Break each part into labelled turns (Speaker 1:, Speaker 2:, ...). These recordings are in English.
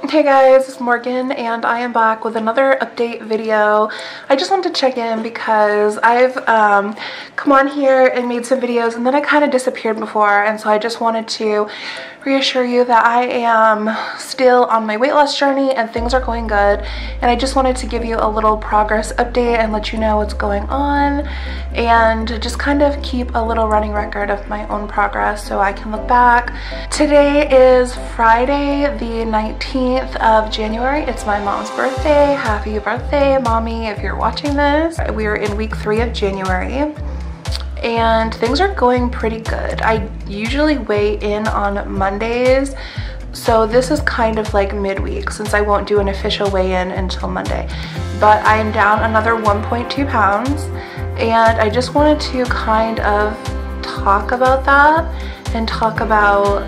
Speaker 1: Hey guys, it's Morgan and I am back with another update video. I just wanted to check in because I've come on here and made some videos and then I kind of disappeared before, and so I just wanted to reassure you that I am still on my weight loss journey and things are going good, and I just wanted to give you a little progress update and let you know what's going on and just kind of keep a little running record of my own progress so I can look back. Today is Friday the 19th of January. It's my mom's birthday. Happy birthday, mommy, if you're watching this. We are in week 3 of January and things are going pretty good. I usually weigh in on Mondays, so this is kind of like midweek since I won't do an official weigh-in until Monday. But I am down another 1.2 pounds and I just wanted to kind of talk about that and talk about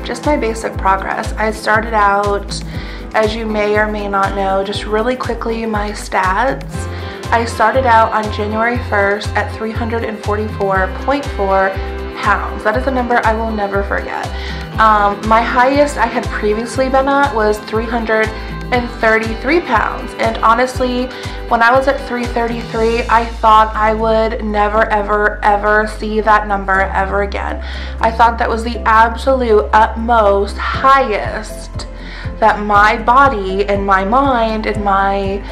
Speaker 1: just my basic progress. I started out, as you may or may not know, just really quickly my stats. I started out on January 1st at 344.4 pounds. That is a number I will never forget. My highest I had previously been at was 333 pounds, and honestly, when I was at 333, I thought I would never ever see that number ever again. I thought that was the absolute utmost highest that my body and my mind and my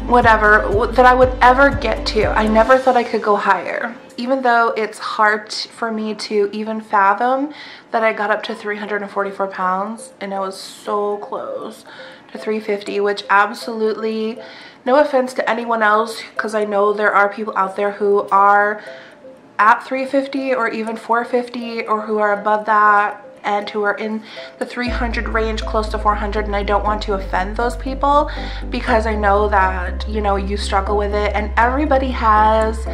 Speaker 1: whatever that I would ever get to. I never thought I could go higher, even though it's hard for me to even fathom that I got up to 344 pounds and I was so close to 350, which absolutely, no offense to anyone else, because I know there are people out there who are at 350 or even 450 or who are above that and who are in the 300 range, close to 400, and I don't want to offend those people because I know that, you know, you struggle with it and everybody has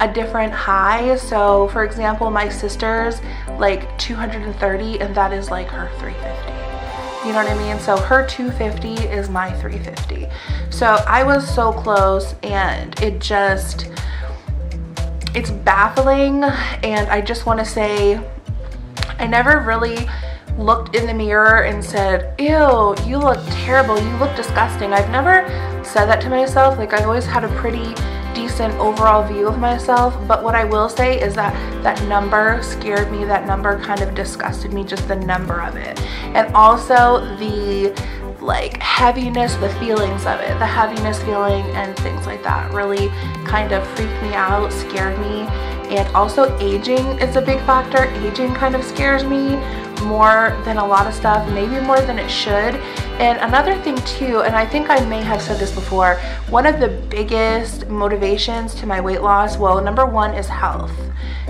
Speaker 1: a different high. So for example, my sister's like 230 and that is like her 350. You know what I mean? So her 250 is my 350. So I was so close and it's baffling, and I just want to say I never really looked in the mirror and said, ew, you look terrible, you look disgusting. I've never said that to myself. Like, I always had a pretty decent overall view of myself, but what I will say is that that number scared me. That number kind of disgusted me, just the number of it. And also the like heaviness, the feelings of it, the heaviness feeling and things like that really kind of freaked me out, scared me. And also aging is a big factor. Aging kind of scares me more than a lot of stuff, maybe more than it should. And another thing too, and I think I may have said this before, one of the biggest motivations to my weight loss, well, number one is health.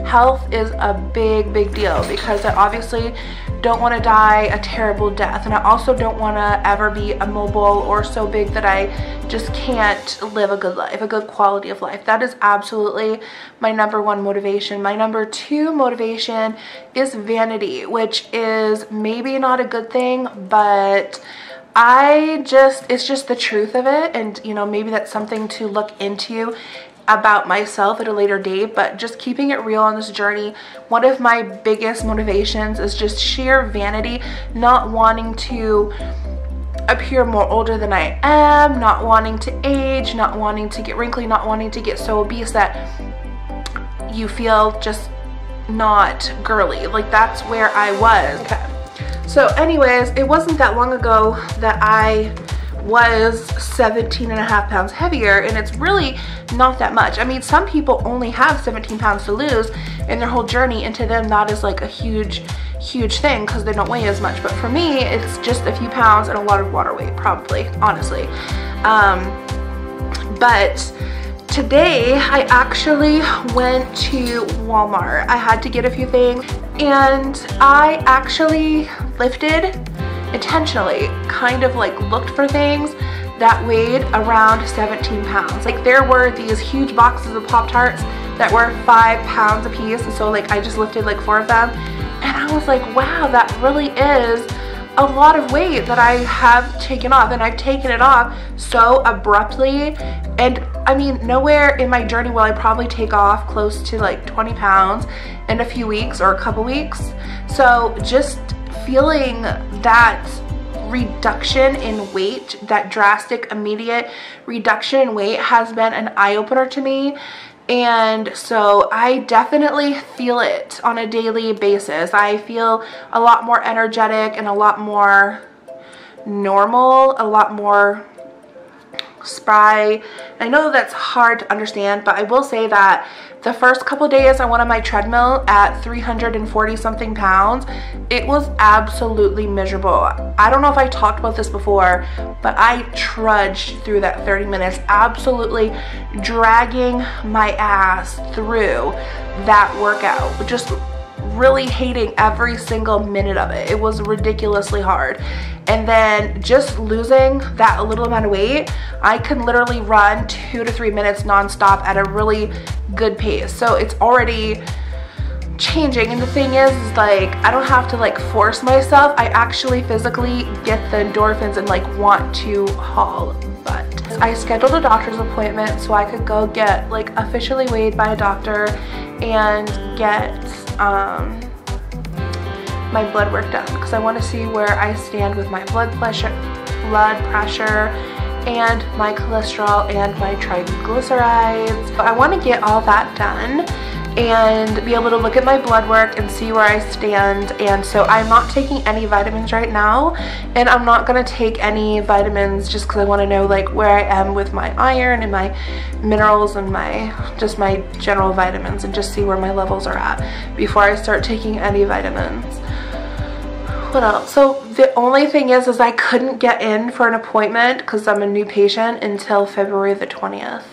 Speaker 1: Health is a big deal because I obviously don't want to die a terrible death, and I also don't want to ever be immobile or so big that I just can't live a good life, a good quality of life. That is absolutely my number one motivation. My number two motivation is vanity, which is maybe not a good thing, but it's just the truth of it, and you know, maybe that's something to look into about myself at a later date. But just keeping it real on this journey, one of my biggest motivations is just sheer vanity, not wanting to appear more older than I am, not wanting to age, not wanting to get wrinkly, not wanting to get so obese that you feel just not girly. Like, that's where I was. Okay. So anyways, it wasn't that long ago that I was 17.5 pounds heavier, and it's really not that much. I mean, some people only have 17 pounds to lose in their whole journey, and to them that is like a huge thing because they don't weigh as much. But for me, it's just a few pounds and a lot of water weight, probably, honestly. But today I actually went to Walmart. I had to get a few things, and I actually lifted intentionally, kind of like looked for things that weighed around 17 pounds. Like, there were these huge boxes of Pop-Tarts that were 5 pounds a piece, and so like I just lifted like 4 of them, and I was like, wow, that really is a lot of weight that I have taken off, and I've taken it off so abruptly. And I mean, nowhere in my journey will I probably take off close to like 20 pounds in a few weeks or a couple weeks. So just feeling that reduction in weight, that drastic, immediate reduction in weight has been an eye-opener to me. And so I definitely feel it on a daily basis. I feel a lot more energetic and a lot more normal, a lot more spry. I know that's hard to understand, but I will say that the first couple days I went on my treadmill at 340 something pounds. It was absolutely miserable. I don't know if I talked about this before, but I trudged through that 30 minutes, absolutely dragging my ass through that workout, just really hating every single minute of it. It was ridiculously hard. And then just losing that little amount of weight, I can literally run 2 to 3 minutes nonstop at a really good pace. So it's already changing. And the thing is like, I don't have to like force myself. I actually physically get the endorphins and like want to haul butt. I scheduled a doctor's appointment so I could go get like officially weighed by a doctor and get my blood work done, because I want to see where I stand with my blood pressure and my cholesterol and my triglycerides. But I want to get all that done and be able to look at my blood work and see where I stand. And so I'm not taking any vitamins right now, and I'm not going to take any vitamins just because I want to know like where I am with my iron and my minerals and my general vitamins, and just see where my levels are at before I start taking any vitamins. What else? So the only thing is I couldn't get in for an appointment because I'm a new patient until February the 20th.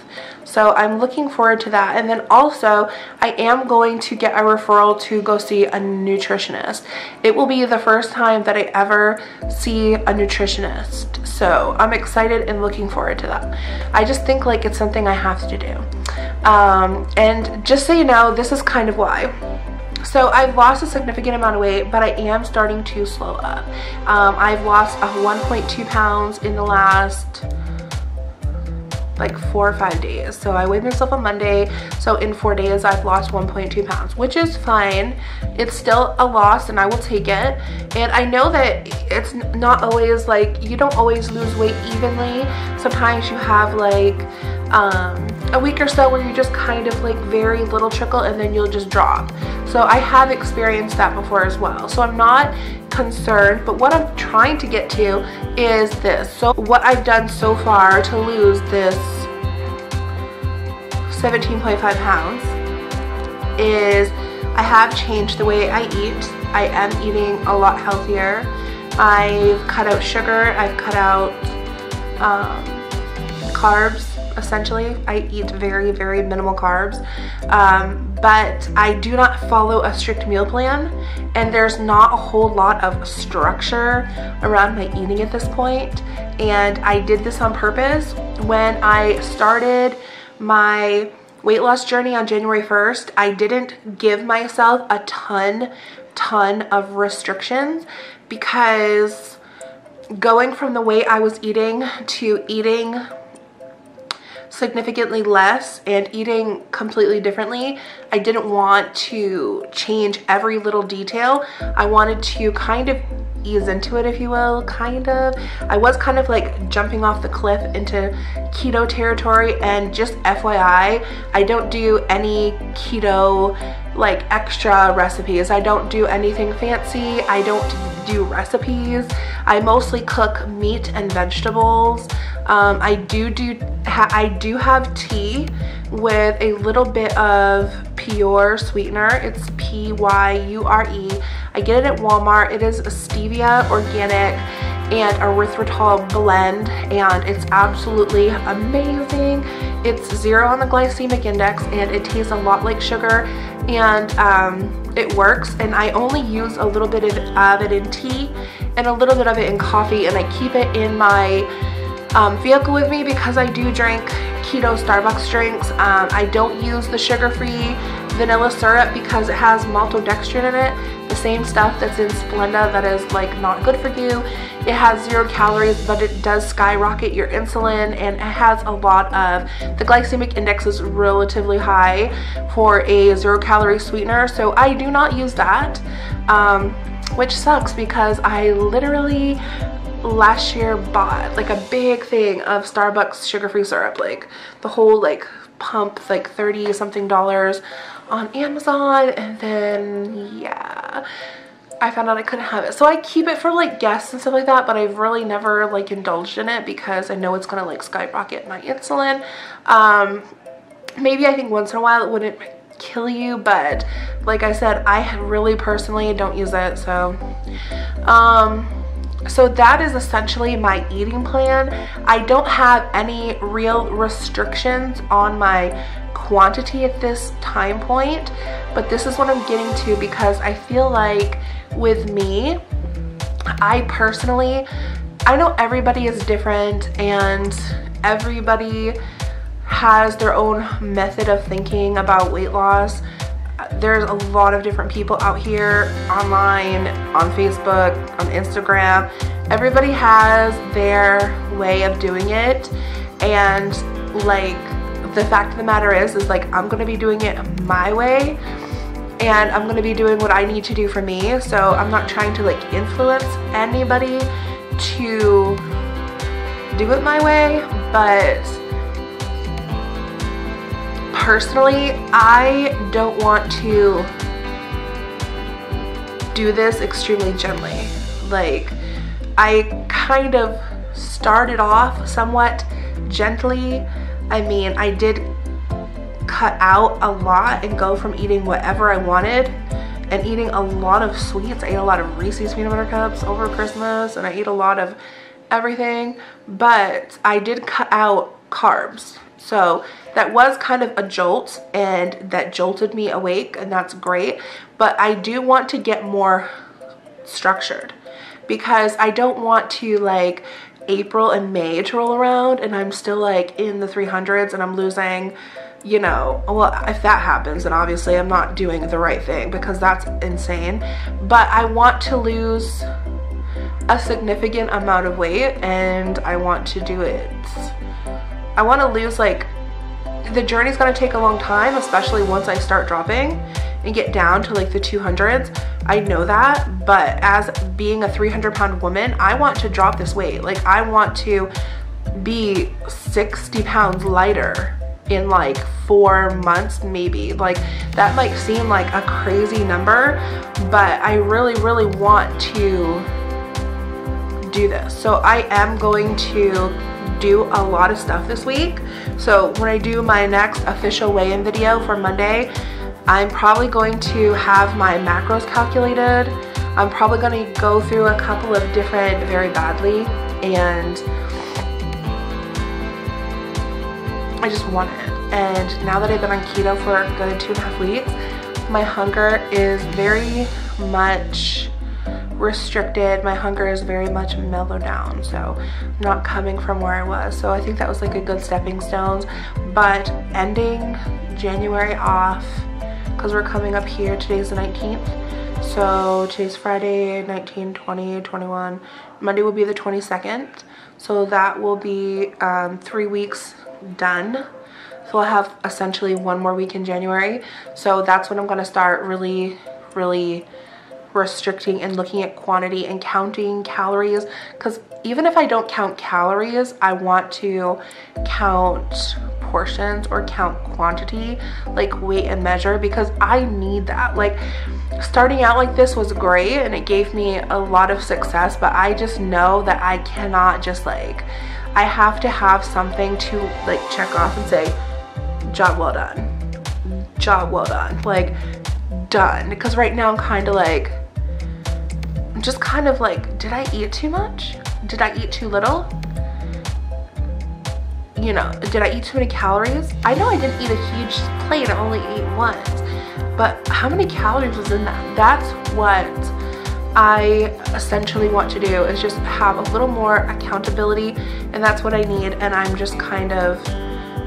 Speaker 1: So I'm looking forward to that. And then also I am going to get a referral to go see a nutritionist. It will be the first time that I ever see a nutritionist. So I'm excited and looking forward to that. I just think like it's something I have to do. And just so you know, this is kind of why. So I've lost a significant amount of weight, but I am starting to slow up. I've lost 1.2 pounds in the last like 4 or 5 days. So I weighed myself on Monday. So in 4 days, I've lost 1.2 pounds, which is fine. It's still a loss and I will take it. And I know that it's not always like, you don't always lose weight evenly. Sometimes you have like a week or so where you just kind of like very little trickle and then you'll just drop. So I have experienced that before as well. So I'm not concerned, but what I'm trying to get to is this. So what I've done so far to lose this 17.5 pounds is I have changed the way I eat. I am eating a lot healthier. I've cut out sugar. I've cut out carbs. Essentially, I eat very, very minimal carbs, but I do not follow a strict meal plan, and there's not a whole lot of structure around my eating at this point. And I did this on purpose. When I started my weight loss journey on January 1st, I didn't give myself a ton of restrictions, because going from the way I was eating to eating significantly less and eating completely differently, I didn't want to change every little detail. I wanted to kind of ease into it, if you will, kind of. I was kind of like jumping off the cliff into keto territory, and just FYI, I don't do any keto like extra recipes. I don't do anything fancy. I don't do recipes. I mostly cook meat and vegetables. I do have tea with a little bit of Pure sweetener. It's P-Y-U-R-E. I get it at Walmart. It is a stevia, organic, and erythritol blend, and it's absolutely amazing. It's 0 on the glycemic index, and it tastes a lot like sugar, and it works. And I only use a little bit of it in tea and a little bit of it in coffee, and I keep it in my vehicle with me because I do drink keto Starbucks drinks. I don't use the sugar-free vanilla syrup because it has maltodextrin in it, the same stuff that's in Splenda that is like not good for you. It has 0 calories, but it does skyrocket your insulin, and it has a lot of, the glycemic index is relatively high for a 0 calorie sweetener, so I do not use that, which sucks because I literally last year bought like a big thing of Starbucks sugar-free syrup, like the whole like pump, like 30 something dollars on Amazon, and then yeah, I found out I couldn't have it. So I keep it for like guests and stuff like that, but I've really never like indulged in it because I know it's gonna like skyrocket my insulin. Maybe I think once in a while it wouldn't kill you, but like I said, I really personally don't use it. So so that is essentially my eating plan. I don't have any real restrictions on my quantity at this time point, but this is what I'm getting to because I feel like with me, I personally, I know everybody is different and everybody has their own method of thinking about weight loss. There's a lot of different people out here online, on Facebook, on Instagram. Everybody has their way of doing it, and like the fact of the matter is like I'm gonna be doing it my way, and I'm gonna be doing what I need to do for me. So I'm not trying to like influence anybody to do it my way, but personally, I don't want to do this extremely gently. Like, I kind of started off somewhat gently. I mean, I did cut out a lot and go from eating whatever I wanted and eating a lot of sweets. I ate a lot of Reese's peanut butter cups over Christmas, and I ate a lot of everything, but I did cut out carbs. So that was kind of a jolt, and that jolted me awake, and that's great. But I do want to get more structured because I don't want to like April and May to roll around and I'm still like in the 300s and I'm losing, you know, well, if that happens, then obviously I'm not doing the right thing because that's insane. But I want to lose a significant amount of weight, and I want to do it. I want to lose, like, the journey's going to take a long time, especially once I start dropping and get down to like the 200s. I know that, but as being a 300-pound woman, I want to drop this weight. Like, I want to be 60 pounds lighter in like 4 months maybe. Like, that might seem like a crazy number, but I really, really want to do this. So I am going to do a lot of stuff this week. So when I do my next official weigh-in video for Monday, I'm probably going to have my macros calculated. I'm probably going to go through a couple of different very badly, and I just want it. And now that I've been on keto for a good 2.5 weeks, my hunger is very much restricted. My hunger is very much mellowed down, so I'm not coming from where I was. So I think that was like a good stepping stones. But ending January off, because we're coming up here, today's the 19th, so today's Friday, 19, 20, 21, Monday will be the 22nd, so that will be 3 weeks done. So I'll have essentially 1 more week in January. So that's when I'm going to start really restricting and looking at quantity and counting calories, because even if I don't count calories, I want to count portions or count quantity, like weight and measure, because I need that. Like, starting out like this was great and it gave me a lot of success, but I just know that I cannot just like, I have to have something to like check off and say, job well done, job well done, like done. Because right now I'm kind of like, I'm just kind of like, did I eat too much? Did I eat too little? You know, did I eat too many calories? I know I didn't eat a huge plate, I only ate once, but how many calories was in that? That's what I essentially want to do, is just have a little more accountability, and that's what I need. And I'm just kind of,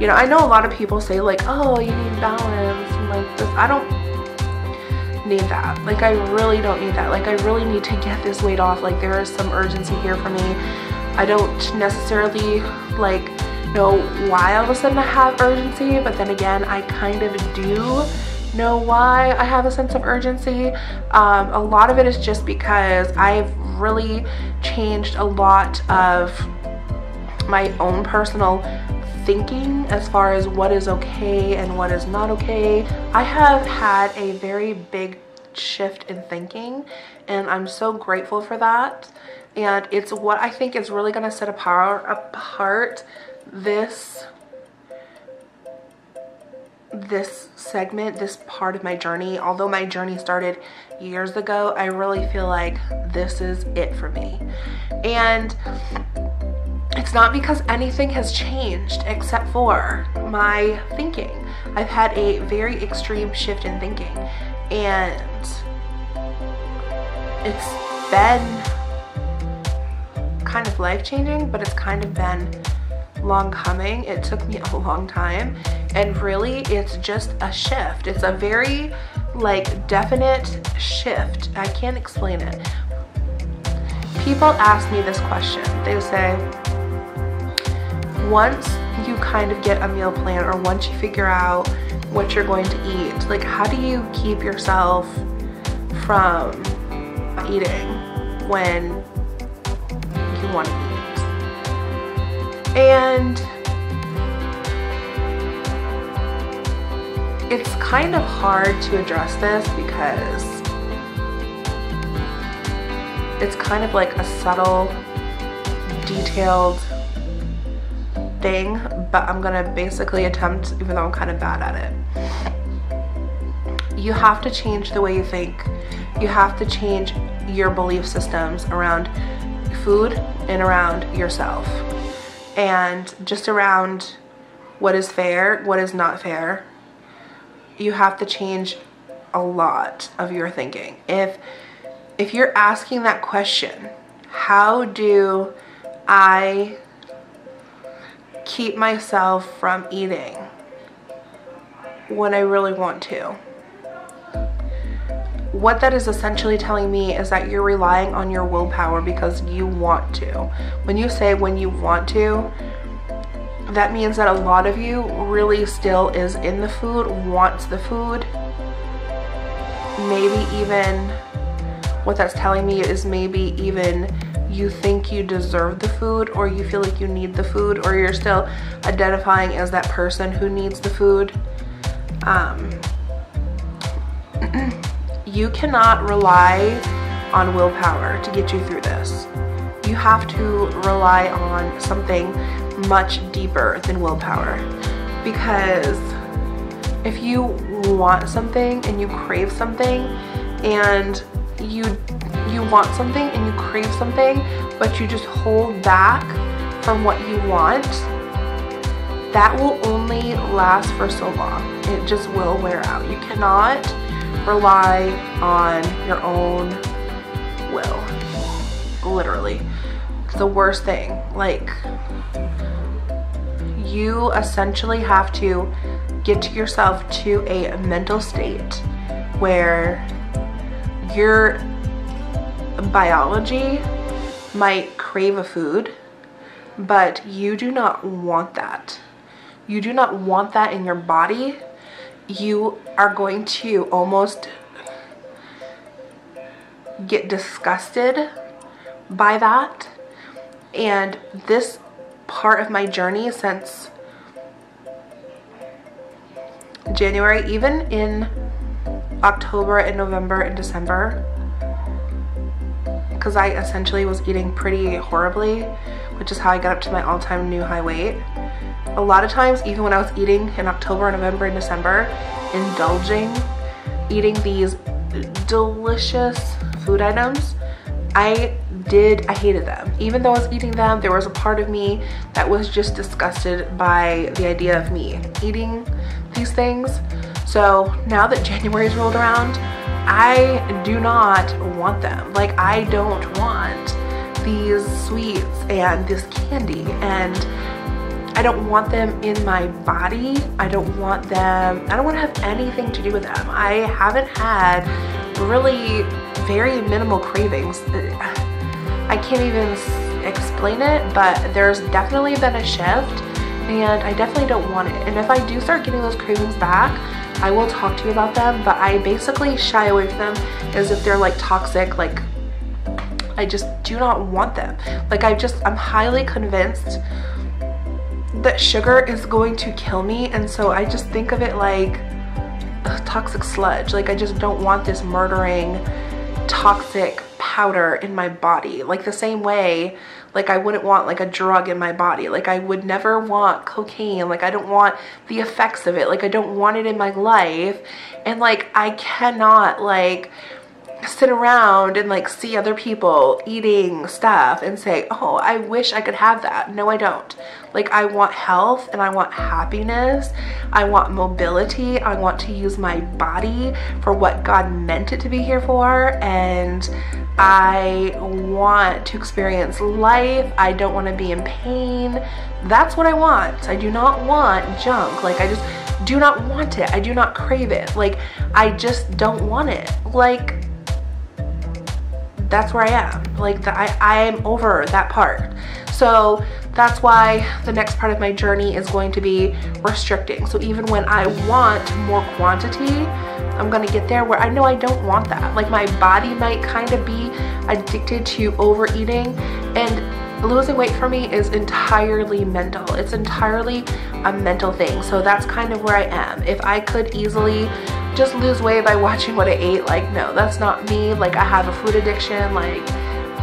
Speaker 1: you know, I know a lot of people say like, oh, you need balance and like this. I don't need that. Like, I really don't need that. Like, I really need to get this weight off. Like, there is some urgency here for me. I don't necessarily like know why all of a sudden I have urgency, but then again, I kind of do know why I have a sense of urgency. A lot of it is just because I've really changed a lot of my own personal thinking as far as what is okay and what is not okay. I have had a very big shift in thinking, and I'm so grateful for that. And it's what I think is really going to set apart this segment, this part of my journey. Although my journey started years ago, I really feel like this is it for me. And it's not because anything has changed except for my thinking. I've had a very extreme shift in thinking, and it's been kind of life-changing, but it's kind of been long coming. It took me a long time, and really it's just a shift. It's a very like definite shift. I can't explain it. People ask me this question. They say, once you kind of get a meal plan, or once you figure out what you're going to eat, like how do you keep yourself from eating when you want to eat? And it's kind of hard to address this because it's kind of like a subtle, detailed thing, but I'm gonna basically attempt, even though I'm kind of bad at it. You have to change the way you think. You have to change your belief systems around food and around yourself, and just around what is fair, what is not fair. You have to change a lot of your thinking. If you're asking that question, how do I keep myself from eating when I really want to? What that is essentially telling me is that you're relying on your willpower because you want to. When you say when you want to, that means that a lot of you really still is in the food, wants the food. Maybe even what that's telling me is maybe even you think you deserve the food, or you feel like you need the food, or you're still identifying as that person who needs the food. You cannot rely on willpower to get you through this. You have to rely on something much deeper than willpower, because if you want something and you crave something, and you want something and you crave something, but you just hold back from what you want, that will only last for so long. It just will wear out. You cannot rely on your own will. Literally. It's the worst thing. Like, you essentially have to get yourself to a mental state where your biology might crave a food, but you do not want that. You do not want that in your body. You are going to almost get disgusted by that. And this part of my journey since January, even in October and November and December, because I essentially was eating pretty horribly, which is how I got up to my all-time new high weight. A lot of times, even when I was eating in October, November, and December, indulging, eating these delicious food items, I hated them. Even though I was eating them, there was a part of me that was just disgusted by the idea of me eating these things. So now that January's rolled around, I do not want them. Like, I don't want these sweets and this candy, and I don't want them in my body. I don't want to have anything to do with them. I haven't had really very minimal cravings. I can't even explain it, but there's definitely been a shift, and I definitely don't want it. And if I do start getting those cravings back, I will talk to you about them, but I basically shy away from them as if they're like toxic, like I just do not want them. Like I'm highly convinced that sugar is going to kill me, and so I just think of it like a toxic sludge. Like I just don't want this murdering toxic powder in my body. Like the same way like I wouldn't want like a drug in my body. Like I would never want cocaine. Like I don't want the effects of it. Like I don't want it in my life. And like I cannot like sit around and like see other people eating stuff and say, oh, I wish I could have that. No, I don't. Like I want health and I want happiness. I want mobility. I want to use my body for what God meant it to be here for. And I want to experience life. I don't want to be in pain. That's what I want. I do not want junk. Like I just do not want it. I do not crave it. Like I just don't want it. Like that's where I am. Like I am over that part. So that's why the next part of my journey is going to be restricting. So even when I want more quantity, I'm gonna get there where I know I don't want that. Like my body might kind of be addicted to overeating, and losing weight for me is entirely mental. It's entirely a mental thing. So that's kind of where I am. If I could easily just lose weight by watching what I ate, like no, that's not me. Like I have a food addiction, like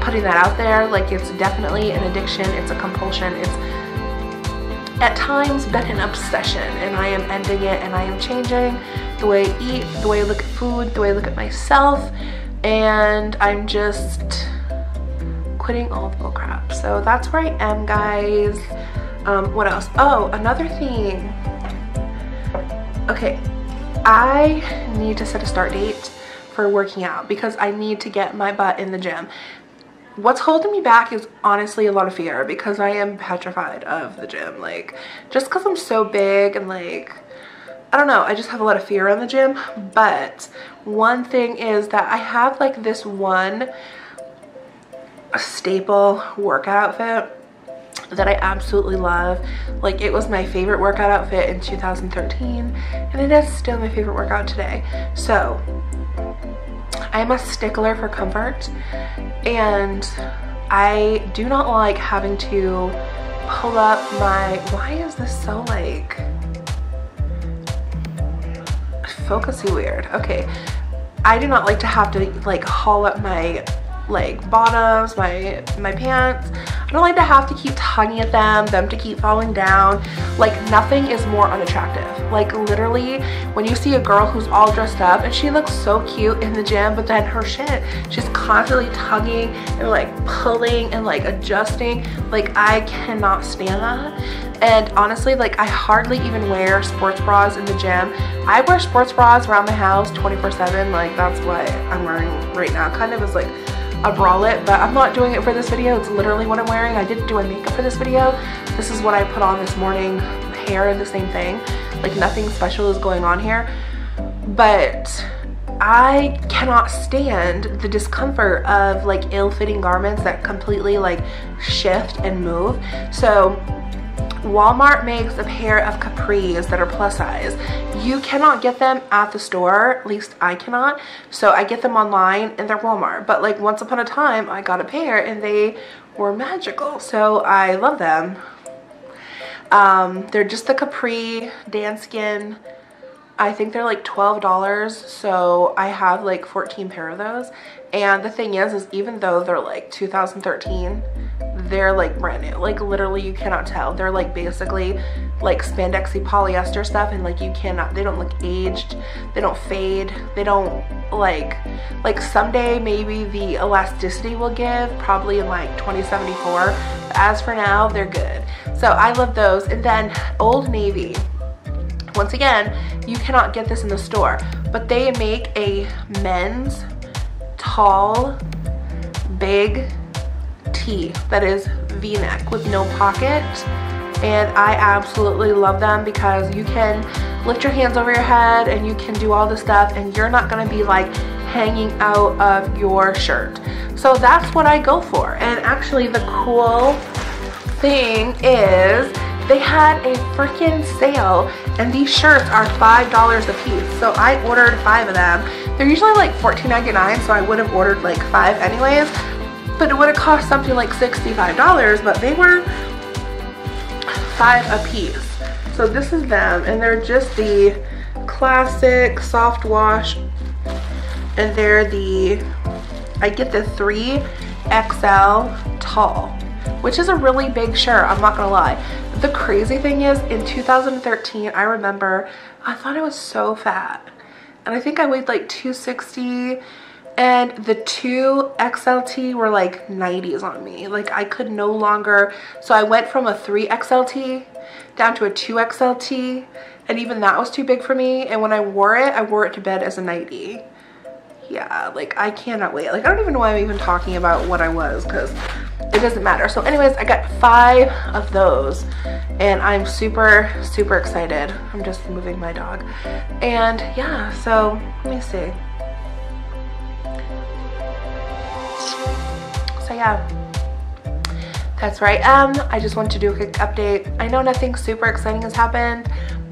Speaker 1: putting that out there, like it's definitely an addiction, it's a compulsion, it's at times been an obsession, and I am ending it, and I am changing the way I eat, the way I look at food, the way I look at myself, and I'm just quitting all the bull crap. So that's where I am, guys. What else? Oh, another thing. Okay, I need to set a start date for working out because I need to get my butt in the gym. What's holding me back is honestly a lot of fear, because I am petrified of the gym. Like just because I'm so big and like I don't know, I just have a lot of fear in the gym. But one thing is that I have like this one staple workout outfit that I absolutely love. Like it was my favorite workout outfit in 2013, and it is still my favorite workout today. So I'm a stickler for comfort, and I do not like having to pull up my, why is this so like focusy weird? Okay, I do not like to have to like haul up my like bottoms, my pants. I don't like to have to keep tugging at them to keep falling down. Like nothing is more unattractive. Like literally when you see a girl who's all dressed up and she looks so cute in the gym, but then her shit, she's constantly tugging and like pulling and like adjusting. Like I cannot stand that. And honestly, like I hardly even wear sports bras in the gym. I wear sports bras around the house 24/7. Like that's what I'm wearing right now. Kind of is like a bralette, but I'm not doing it for this video. It's literally what I'm wearing. I didn't do a makeup for this video. This is what I put on this morning. Hair, the same thing. Like nothing special is going on here. But I cannot stand the discomfort of like ill-fitting garments that completely like shift and move. So Walmart makes a pair of capris that are plus size. You cannot get them at the store, at least I cannot. So I get them online and they're Walmart. But like once upon a time I got a pair and they were magical. So I love them. They're just the capri Dan-Skin. I think they're like $12. So I have like 14 pair of those. And the thing is even though they're like 2013, they're like brand new. Like literally you cannot tell. They're like basically like spandexy polyester stuff, and like you cannot, they don't look aged, they don't fade, they don't like someday maybe the elasticity will give, probably in like 2074. But as for now, they're good. So I love those. And then Old Navy, once again, you cannot get this in the store, but they make a men's tall big tee that is V-neck with no pocket, and I absolutely love them because you can lift your hands over your head and you can do all this stuff and you're not going to be like hanging out of your shirt. So that's what I go for. And actually the cool thing is they had a freaking sale and these shirts are $5 a piece. So I ordered 5 of them. They're usually like $14.99, so I would have ordered like 5 anyways. but it would have cost something like $65, but they were $5 a piece. So this is them, and they're just the classic soft wash, and they're the, I get the 3XL tall, which is a really big shirt, I'm not gonna lie. The crazy thing is, in 2013, I remember, I thought I was so fat, and I think I weighed like 260, and the 2XLT were like 90s on me. Like, I could no longer, so I went from a 3XLT down to a 2XLT, and even that was too big for me, and when I wore it to bed as a 90. Yeah, like, I cannot wait. Like, I don't even know why I'm even talking about what I was, because it doesn't matter. So anyways, I got 5 of those, and I'm super, super excited. I'm just moving my dog. And yeah, so let me see. So yeah, that's where I am. I just wanted to do a quick update. I know nothing super exciting has happened,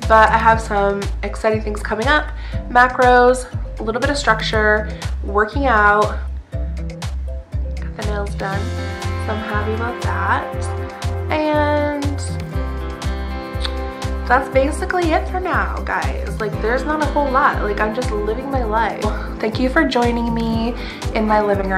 Speaker 1: but I have some exciting things coming up. Macros, a little bit of structure, working out, got the nails done, so I'm happy about that. And that's basically it for now, guys. Like, there's not a whole lot. Like, I'm just living my life. Thank you for joining me in my living room.